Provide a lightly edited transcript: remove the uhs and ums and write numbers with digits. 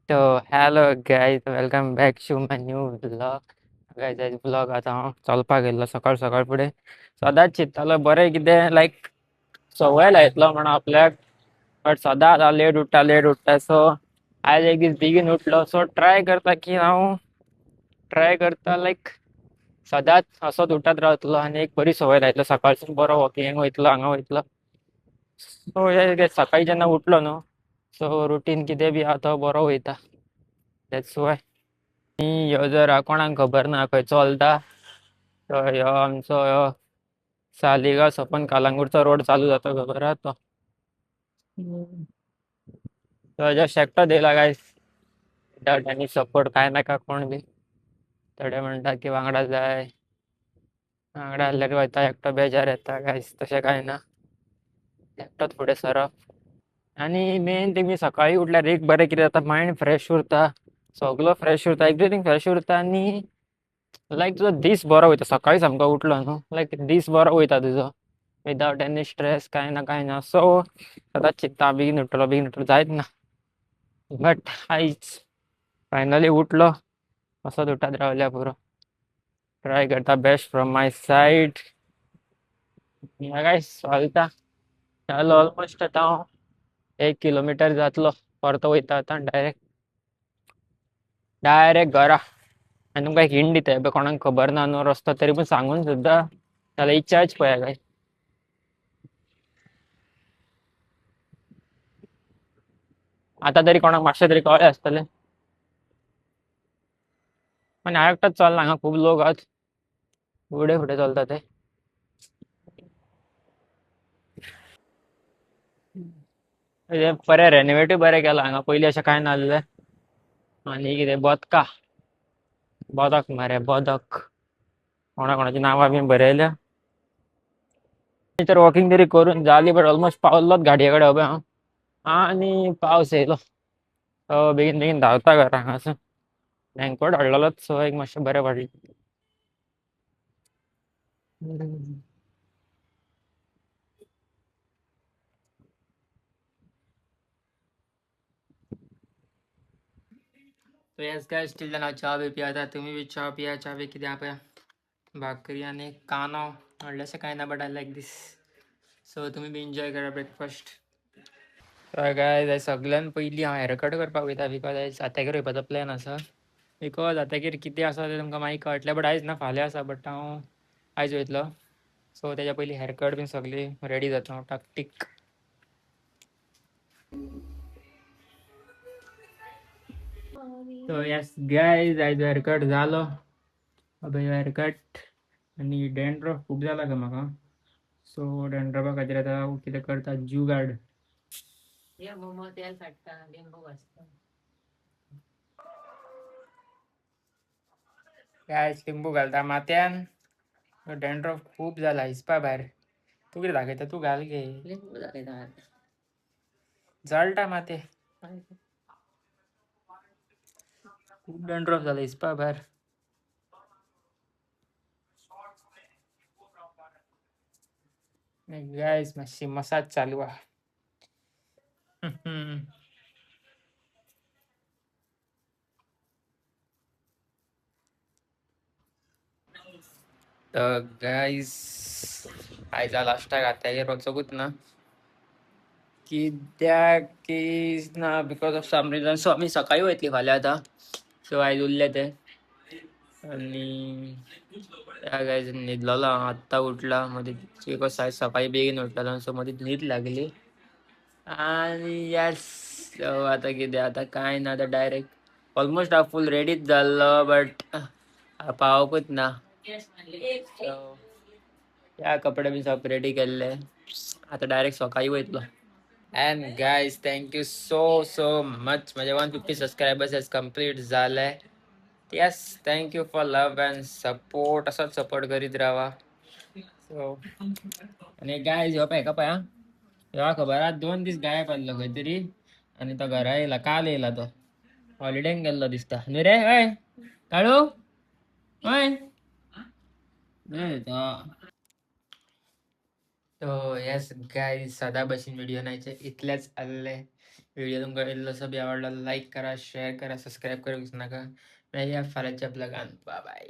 तो hello guys welcome back to my new blog. Guys आज blog आता हांव चलपाक गेल्लो सकाळ सकाळ फुडें. सदांच चिंत्तालो बरें कितें लायक सवय लायतलो म्हणून आपल्याक. बट सदां आतां लेट उठ्ठा सो आयज एक दीस बेगीन उठलो. सो ट्राय करता की हांव ट्राय करता लायक सदांच असोच उठत रावतलो आनी एक बरी सवय लायतलो. सकाळसून बरो वॉकिंगाक वयतलो, हांगा वयतलो. सो हे सकाळी जेन्ना उठलो न्हू, सो रुटीन कितें बी आहा तो बरो वयता. That's why. आनी ह्यो जर कोणाक खबर ना खंय चलता, तर ह्यो आमचो सालिगांव साकून कलंगूटचो रोड चालू जाता खबर आहा तो. तो जस्ट एकटोच येयला गायज. विदाउट एनी सपोर्ट कांय नाका कोण बी. थोडे म्हणटा की वांगडा जाय. वांगडा आसल्यार वयता एकटो बेजार येता. गायज तशें कांय ना, एकटोच फुडें सरप. आनी मेन थिंग सकाळी उठल्यार एक बरें कितें जाता, मायंड फ्रेश उरता, सगलो फ्रेश उरता, एवरीथींग फ्रेश उरता. आनी लायक तुजो दीस बरो वयता. सकाळी सामको उठलो न्हू, लायक दीस बरो वयता तुजो विदाउट एनी स्ट्रेस. कांय ना. सो सदांच चिंत्ता बेगीन उठलो जायत ना. बट आयज फायनली उठलो. असोच उठत रावल्या पुरो. ट्राय करता best from my said. Guys चलता. जालो ऑलमोस्ट आतां हांव 1 किलोमीटर जातलो. परतो वयता आतां डायरेक्ट घरा. आनी तुमकां एक हिंट दिता, हेपय कोणाक खबर ना न्हू रस्तो, तरी पूण सांगून सुद्दां जाल्यार ही चर्च पळया गायज. आतां तरी कोणाक मातशें तरी कळ्ळें आसतलें. पण हांव एकटोच चलना, हांगा खूब लोक आहात फुडें चलता ते. बरें रेनोवेटूय बरें केलां हांगा, पयलीं अशें कांय नासलें. आनी कितें बदक मरे बदक. कोणाची नांवां बी बरयल्या. तर वॉकिंग तरी करून जाली, बट ऑलमोस्ट पावल्लोच गाडये कडेन पळय हांव. आनी पावस येयलो. सो बेगीन बेगीन धांवता घरा हांगासून. रेनकोट हाडलेलोच, सो एक मातशें बरें पडलें. तो येस गायज, स्टील जावन हांव च्या बी पियेता. तुमी बी च्या पिया. च्या बी कितें आहा पळया, भाकरी आनी कांदो. व्हडलेंशें कांय ना, but I like this. So तुमी बी एन्जॉय करा ब्रेकफास्ट. गायज आयज सगळ्यान पयलीं हांव हेअरकट करपाक वयता, बिकॉज आयज जात्यागेर वयपाचो प्लॅन आसा. बिकॉज जात्यागेर कितें आसा तें तुमकां मागीर कळटलें. बट आयज ना, फाल्यां आसा, बट हांव आयज वयतलो. सो तेज्या पयलीं हेअरकट बीन सगळी रेडी जाता हांव टाकटीक. सो येस गायज, आयज हेअरकट जालो. अबे हेअरकट आनी डॅन्ड्रफ खूब जाला ग म्हाका. सो डॅन्ड्रफा खातीर आतां हांव कितें करता, जुगाड. तेल काडटा, लिंबू घासता. गायज लिंबू घालता माथ्यान. डॅन्ड्रफ खूब जाला, हिसपा भायर. तूं कितें दाखयता, तूं घाल गे. लिंबू दाखयता, जळटा माथ्या. खूब डॅन्ड्रफ जाला, हिसपा भायर. गायज मातशी मसाज चालू आहा. तर गायज आयज लास्टाक आत्यागेर वचोकूच ना, कित्याक की ना, because of some reason. So आमी सकाळी वयतली फाल्यां आतां. सो आयज उरलें तें. आनी गायज न्हिदलोलो हांव, आत्तां उठला. मदीं बिकॉज आयज सकाळी बेगीन उठ्ठलो, सो मदीं न्हीद लागली. आनी येस, आतां कितें, आतां कांय ना, आतां डायरेक्ट ऑलमोस्ट हांव फूल रेडीच जाल्लो, बट पावोकूच ना. सो या कपडे बी सब रेडी केल्ले. आतां डायरेक्ट सकाळी वयतलो. And guys thank you so much. माझे 150 सबस्क्रायबर्स हेज कंप्लीट झाले. Yes, thank you for love and support. असंच सपोर्ट करीत राहा. सो आणि गायज ह्यो पळय पळया, ह्यो खबर आहा 2 दीस गायब आसलो खंय तरी, आनी तो घरा येयला. काल येयला तो. हॉलिडेक गेल्लो दिसता न्हू रे. हय काळू, हय तो येस गायज, सदा भशेन व्हिडिओ न्हायचे इतलेच आसले. व्हिडिओ तुमका जसं बी आवडला लाईक करा, शेअर करा, सबस्क्राईब करू विसरू नका. मेळूया फाल्याच्या ब्लॉगान. Bye bye.